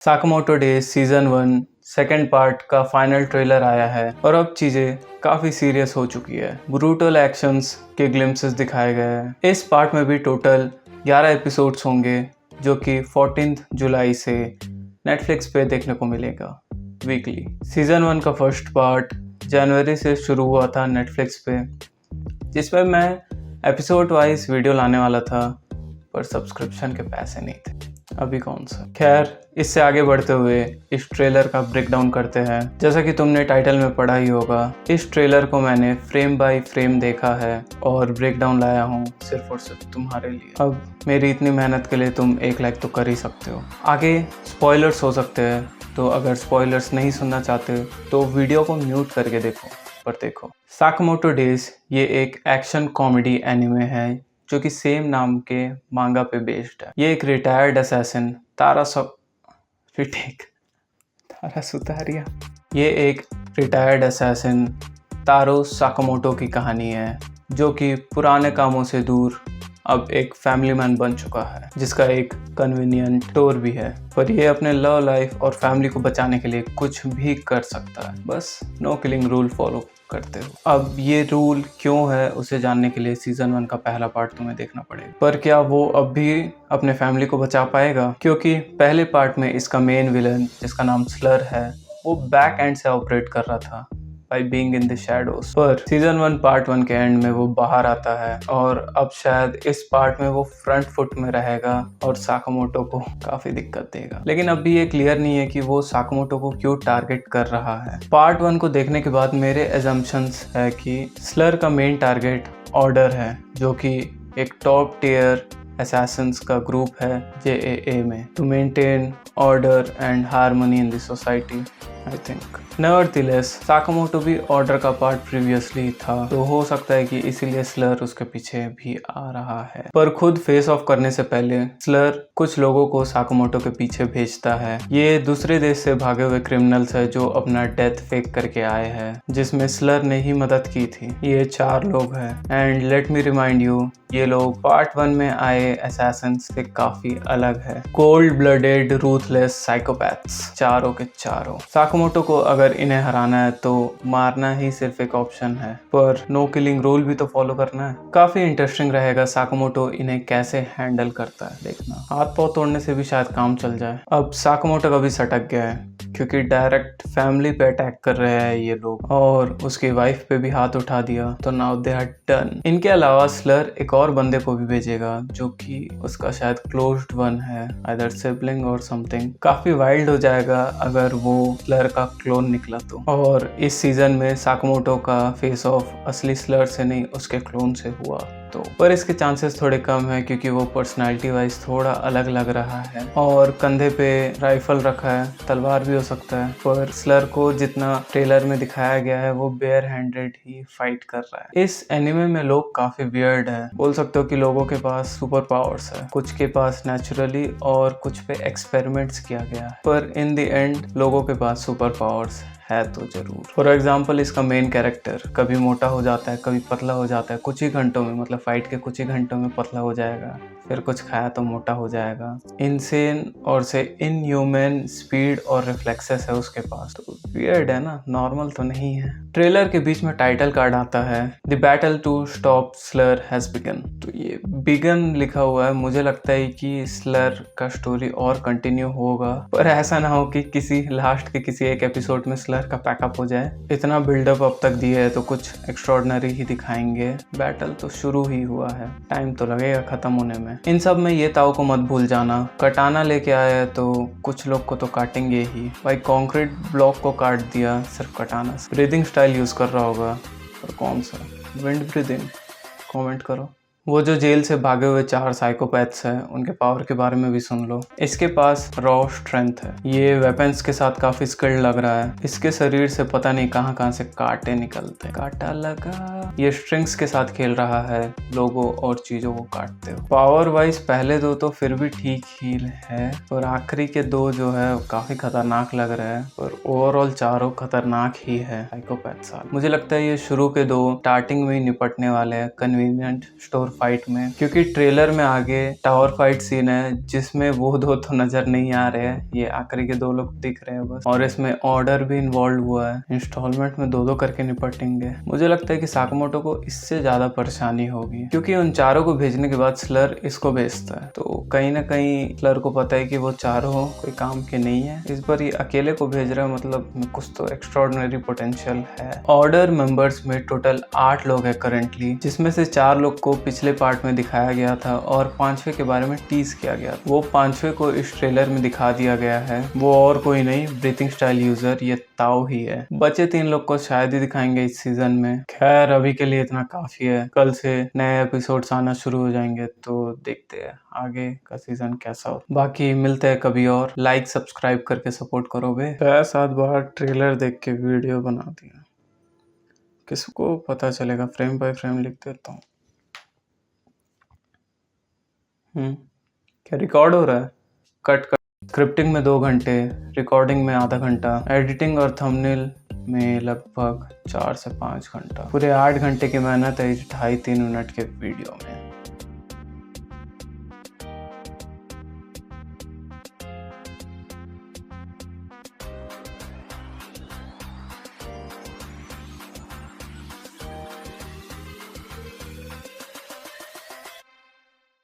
Sakamoto days season 1 second part का final trailer आया है और अब चीजें काफी सीरियस हो चुकी है। ब्रूटल एक्शंस के ग्लिम्पसेस दिखाए गए हैं। इस पार्ट में भी टोटल 11 एपिसोड्स होंगे जो कि 14 जुलाई से नेटफ्लिक्स पे देखने को मिलेगा वीकली। सीजन 1 का फर्स्ट पार्ट जनवरी से शुरू हुआ था नेटफ्लिक्स पे, जिसमें मैं एपिसोड वाइज वीडियो लाने वाला था पर सब्सक्रिप्शन के पैसे नहीं थे। अभी कौन सा। खैर, इससे आगे बढ़ते हुए इस ट्रेलर का ब्रेकडाउन करते हैं। जैसा कि तुमने टाइटल में पढ़ा ही होगा, इस ट्रेलर को मैंने फ्रेम बाय फ्रेम देखा है और ब्रेकडाउन लाया हूँ सिर्फ और सिर्फ तुम्हारे लिए। अब मेरी इतनी मेहनत के लिए तुम एक लाइक तो कर ही सकते हो। आगे स्पॉयलर्स हो सकते हैं, तो अगर स्पॉयलर्स नहीं सुनना चाहते तो वीडियो को म्यूट करके देखो। साकामोटो डेज ये एक एक्शन कॉमेडी एनिमे है जो कि सेम नाम के मांगा पे बेस्ड है। ये एक रिटायर्ड असैसिन तारा सुतारिया ये एक रिटायर्ड असैसिन तारो साकामोटो की कहानी है, जो कि पुराने कामों से दूर अब एक फैमिली मैन बन चुका है, जिसका एक कन्वीनियंट स्टोर भी है। पर ये अपने लव लाइफ और फैमिली को बचाने के लिए कुछ भी कर सकता है, बस नो किलिंग रूल फॉलो करते हो। अब ये रूल क्यों है उसे जानने के लिए सीजन 1 का पहला पार्ट तुम्हें देखना पड़ेगा। पर क्या वो अब भी अपने फैमिली को बचा पाएगा? क्योंकि पहले पार्ट में इसका मेन विलन, जिसका नाम स्लर है, वो बैक एंड से ऑपरेट कर रहा था by being in the shadows। पर सीजन 1 पार्ट 1 के एंड में वो बाहर आता है और अब शायद इस पार्ट में वो फ्रंट फुट में रहेगा और साकामोटो को काफी दिक्कत देगा। लेकिन अब भी ये क्लियर नहीं है कि वो साकामोटो को क्यों टारगेट कर रहा है। पार्ट 1 को देखने के बाद मेरे एजम्पशंस है कि स्लर का मेन टारगेट ऑर्डर है, जो कि एक टॉप टियर असैसिन्स का ग्रुप है JAA में, to maintain order and harmony in the society I think. Nevertheless Sakamoto भी ऑर्डर का पार्ट प्रीवियसली था, तो हो सकता है कि इसीलिए स्लर उसके पीछे भी आ रहा है। पर खुद फेस ऑफ करने से पहले स्लर कुछ लोगों को साकामोटो के पीछे भेजता है। ये दूसरे देश से भागे हुए क्रिमिनल्स है जो अपना डेथ फेक करके आए हैं, जिसमें स्लर ने ही मदद की थी। ये 4 लोग हैं and let me remind you, ये लोग पार्ट 1 में आए असैसिन्स से काफी अलग है। कोल्ड ब्लडेड रूथलेस साइकोपैथ्स, चारों के चारों। साकामोटो को अगर इन्हें हराना है तो मारना ही सिर्फ एक ऑप्शन है, पर नो किलिंग रूल भी तो फॉलो करना है। काफी इंटरेस्टिंग रहेगा साकामोटो इन्हें कैसे हैंडल करता है, देखना। हाथ पांव तोड़ने से भी शायद काम चल जाए। अब साकामोटो का भी सटक गया है क्योंकि डायरेक्ट फैमिली पे अटैक कर रहे हैं ये लोग, और उसकी वाइफ पे भी हाथ उठा दिया, तो नाउ दे आर डन। इनके अलावा स्लर एक और बंदे को भी भेजेगा जो कि उसका शायद क्लोज्ड वन है, आइदर सिबलिंग और समथिंग। काफी वाइल्ड हो जाएगा अगर वो स्लर का क्लोन निकला तो। और इस सीजन में साकामोटो का फेस ऑफ असली स्लर से नहीं, उसके क्लोन से हुआ तो। पर इसके चांसेस थोड़े कम है क्योंकि वो पर्सनालिटी वाइज थोड़ा अलग लग रहा है और कंधे पे राइफल रखा है, तलवार भी हो सकता है। पर स्लर को जितना ट्रेलर में दिखाया गया है वो बेयर हैंडेड ही फाइट कर रहा है। इस एनिमे में लोग काफी वियर्ड है, बोल सकते हो कि लोगों के पास सुपर पावर्स है, कुछ के पास नेचुरली और कुछ पे एक्सपेरिमेंट्स किया गया है, पर इन द एंड लोगों के पास सुपर पावर्स है तो जरूर। फॉर एग्जाम्पल, इसका मेन कैरेक्टर कभी मोटा हो जाता है, कभी पतला हो जाता है, कुछ ही घंटों में, मतलब फाइट के कुछ ही घंटों में पतला हो जाएगा, फिर कुछ खाया तो मोटा हो जाएगा। इनसेन और से इनह्यूमन स्पीड और रिफ्लेक्सेस है उसके पास, तो वियर्ड है ना, नॉर्मल तो नहीं है। ट्रेलर के बीच में टाइटल कार्ड आता है, the battle to stop slur has begun. तो ये बिगन लिखा हुआ है, मुझे लगता है कि स्लर का स्टोरी और कंटिन्यू होगा, पर ऐसा ना हो कि किसी लास्ट के किसी एक एपिसोड में स्लर का पैकअप हो जाए। इतना बिल्डअप अब तक दिए है तो कुछ एक्स्ट्राऑर्डिनरी ही दिखाएंगे। बैटल तो शुरू ही हुआ है, टाइम तो लगेगा खत्म होने में। इन सब में ये ताऊ को मत भूल जाना, कटाना लेके आया है तो कुछ लोग को तो काटेंगे ही। भाई कंक्रीट ब्लॉक को काट दिया सिर्फ कटाना से। ब्रीदिंग स्टाइल यूज कर रहा होगा, पर कौन सा? Wind breathing? कमेंट करो। वो जो जेल से भागे हुए 4 साइकोपैथ्स हैं, उनके पावर के बारे में भी सुन लो। इसके पास रॉ स्ट्रेंथ है, ये वेपन्स के साथ काफी स्किल्ड लग रहा है। इसके शरीर से पता नहीं कहां कहां से कांटे निकलते, कांटा लगा। ये स्ट्रिंग्स के साथ खेल रहा है, लोगों और चीजों को काटते हो। पावर वाइज पहले 2 तो फिर भी ठीक ही है, और आखिरी के 2 जो है काफी खतरनाक लग रहे हैं, पर ओवरऑल चारों खतरनाक ही है साइकोपैथ साल। मुझे लगता है ये शुरू के 2 स्टार्टिंग में ही निपटने वाले हैं कन्वीनियंट स्टोर फाइट में, क्योंकि ट्रेलर में आगे टावर फाइट सीन है जिसमें वो दो तो नजर नहीं आ रहे हैं, ये आखिरी के दो लोग दिख रहे हैं बस। और इसमें ऑर्डर भी इन्वॉल्व हुआ है, इंस्टॉलमेंट में दो करके निपटेंगे। मुझे लगता है कि साकामोटो को इससे ज्यादा परेशानी होगी, क्योंकि उन चारों को भेजने के बाद स्लर इसको भेजता है, तो कहीं ना कहीं स्लर को पता है कि वो चारों कोई काम के नहीं है, इस बार ये अकेले को भेज रहा है, मतलब कुछ तो एक्स्ट्राऑर्डिनरी पोटेंशियल है। ऑर्डर मेंबर्स में टोटल 8 लोग हैं करेंटली, जिसमें से 4 लोग को पिछले पार्ट में दिखाया गया था और 5वें के बारे में टीज किया गया। वो 5वें को इस ट्रेलर में दिखा दिया गया है, वो और कोई नहीं ब्रीथिंग स्टाइल यूजर ये ताओ ही है। बचे 3 लोग को शायद ही दिखाएंगे इस सीजन में। खैर अभी के लिए इतना काफी है, कल से नए एपिसोड्स आना शुरू हो जाएंगे, तो देखते हैं आगे का सीजन कैसा हो। बाकी मिलते हैं कभी और, लाइक सब्सक्राइब करके सपोर्ट करो बे। 6-7 बार ट्रेलर देख के वीडियो बना दिया, किसको पता चलेगा, फ्रेम बाय फ्रेम लिख देता हूँ। क्या रिकॉर्ड हो रहा है? कट। स्क्रिप्टिंग में 2 घंटे, रिकॉर्डिंग में आधा घंटा, एडिटिंग और थंबनेल में लगभग 4 से 5 घंटा, पूरे 8 घंटे की मेहनत है इस 2.5-3 मिनट के वीडियो में।